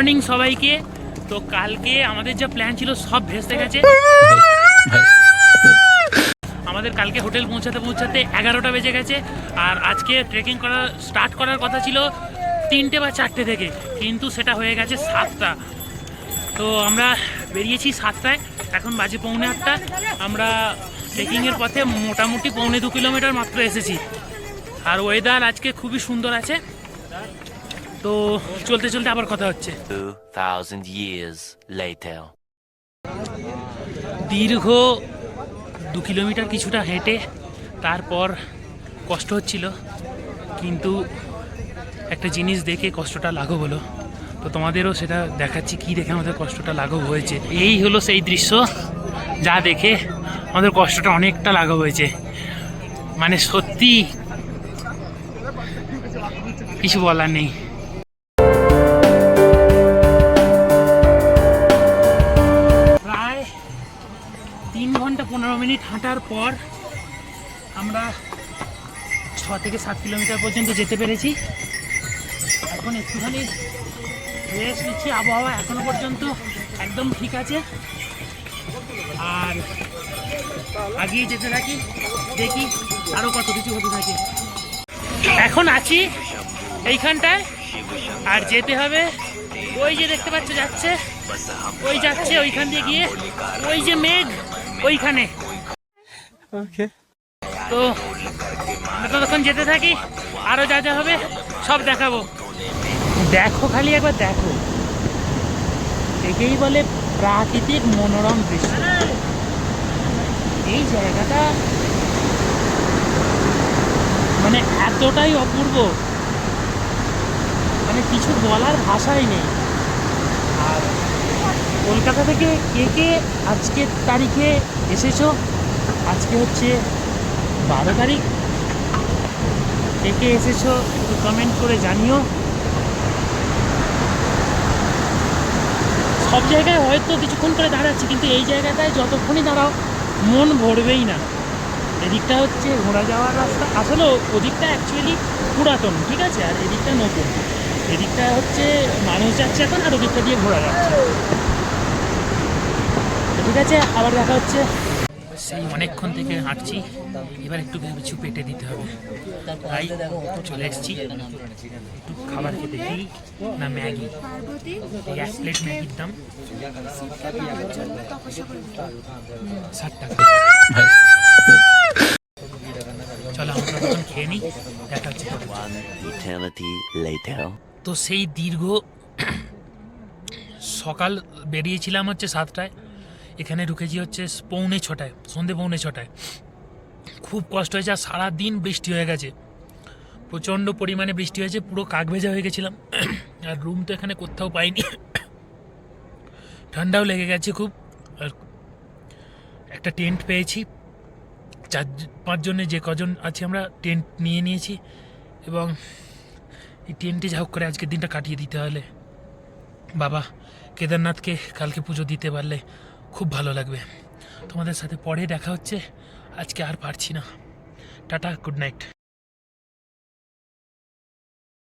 Morning সবাইকে। তো কালকে আমাদের যা প্ল্যান ছিল সব ভেস্তে গেছে। আমাদের কালকে হোটেল পৌঁছাতে 11টা বেজে গেছে। আর আজকে ট্রেকিং স্টার্ট করার কথা ছিল 3টে বা 4টে থেকে, কিন্তু সেটা হয়ে গেছে 7টা। তো আমরা বেরিয়েছি 7টায়, এখন বাজে 7:45। আমরা ট্রেকিংয়ের পথে মোটামুটি 1.25 কিলোমিটার মাত্র এসেছি। আর ওয়েদার আজকে খুবই সুন্দর আছে। তো চলতে চলতে আবার কথা হচ্ছে। 2000 years later. দীর্ঘ 2 কিলোমিটার কিছুটা হেঁটে তারপর কষ্ট হচ্ছিল, কিন্তু একটা জিনিস দেখে কষ্টটা লাঘব হলো। তো তোমাদেরও সেটা দেখাচ্ছি কি দেখে আমাদের কষ্টটা লাঘব হয়েছে। এই হলো সেই দৃশ্য যা দেখে আমাদের কষ্টটা অনেকটা লাঘব হয়েছে। মানে সত্যি কিছু বলার নেই। প্রায় 3 ঘন্টা 15 মিনিট হাঁটার পর আমরা 6 থেকে 7 কিলোমিটার পর্যন্ত যেতে পেরেছি। এখন একটুখানি রেস্ট নিচ্ছি। আবহাওয়া এখনো পর্যন্ত একদম ঠিক আছে, আর আগিয়ে যেতে থাকি, দেখি আরো কত কিছু হতে থাকে। এখন আছি এইখানটায়, আর যেতে হবে ওই যে দেখতে পাচ্ছ যাচ্ছে, ওই যাচ্ছে ওইখান দিয়ে গিয়ে ওই যে মেঘ ওইখানে। তো ততক্ষণ যেতে থাকি, আরো যা যা হবে সব দেখাবো। দেখো খালি একবার দেখো, একেই বলে প্রাকৃতিক মনোরম দৃশ্য। এই জায়গাটা মানে এতটাই অপূর্ব, মানে কিছু বলার ভাষাই নেই। আর কলকাতা থেকে কে কে আজকের তারিখে এসেছো? আজকে হচ্ছে 12 তারিখ। কে কে এসেছো একটু কমেন্ট করে জানিও। সব জায়গায় হয়তো কিছুক্ষণ করে দাঁড়াচ্ছি, কিন্তু এই জায়গাটায় যতক্ষণই দাঁড়াও মন ভরবেই না। এদিকটা হচ্ছে ঘোরা যাওয়ার রাস্তা, আসলে ওদিকটা অ্যাকচুয়ালি পুরাতন, ঠিক আছে, আর এদিকটা নতুন। এদিকটা হচ্ছে মানুষ যাচ্ছে এখন, আর ওদিকটা দিয়ে ঘোরা যাচ্ছে। ঠিক আছে, আবার দেখা হচ্ছে। সেই অনেকক্ষণ থেকে হাঁটছি, এবার একটু কিছু পেটে দিতে হবে, তাই চলে এসেছি। একটু খাবার খেতে দিই না, ম্যাগি। এই 1 প্লেট ম্যাগির দাম 60 টাকা। চলো আমরা তখন খেয়ে নিই, দেখা হচ্ছে। One eternity later. তো সেই দীর্ঘ সকাল বেরিয়েছিলাম হচ্ছে 7টায়, এখানে ঢুকেছি হচ্ছে 5:45, সন্ধে 5:45। খুব কষ্ট হয়েছে, আর সারাদিন বৃষ্টি হয়ে গেছে, প্রচণ্ড পরিমাণে বৃষ্টি হয়েছে, পুরো কাকভেজা হয়ে গেছিলাম। আর রুম তো এখানে কোথাও পাইনি, ঠান্ডাও লেগে গেছে খুব। আর একটা টেন্ট পেয়েছি, 4-5 জনে যে কজন আছি আমরা টেন্ট নিয়ে নিয়েছি, এবং এই টেন্টে যা হোক করে আজকের দিনটা কাটিয়ে দিতে হলে বাবা কেদারনাথকে কালকে পুজো দিতে পারলে খুব ভালো লাগবে। তোমাদের সাথে পরে দেখা হচ্ছে, আজকে আর পারছি না। Tata, good night.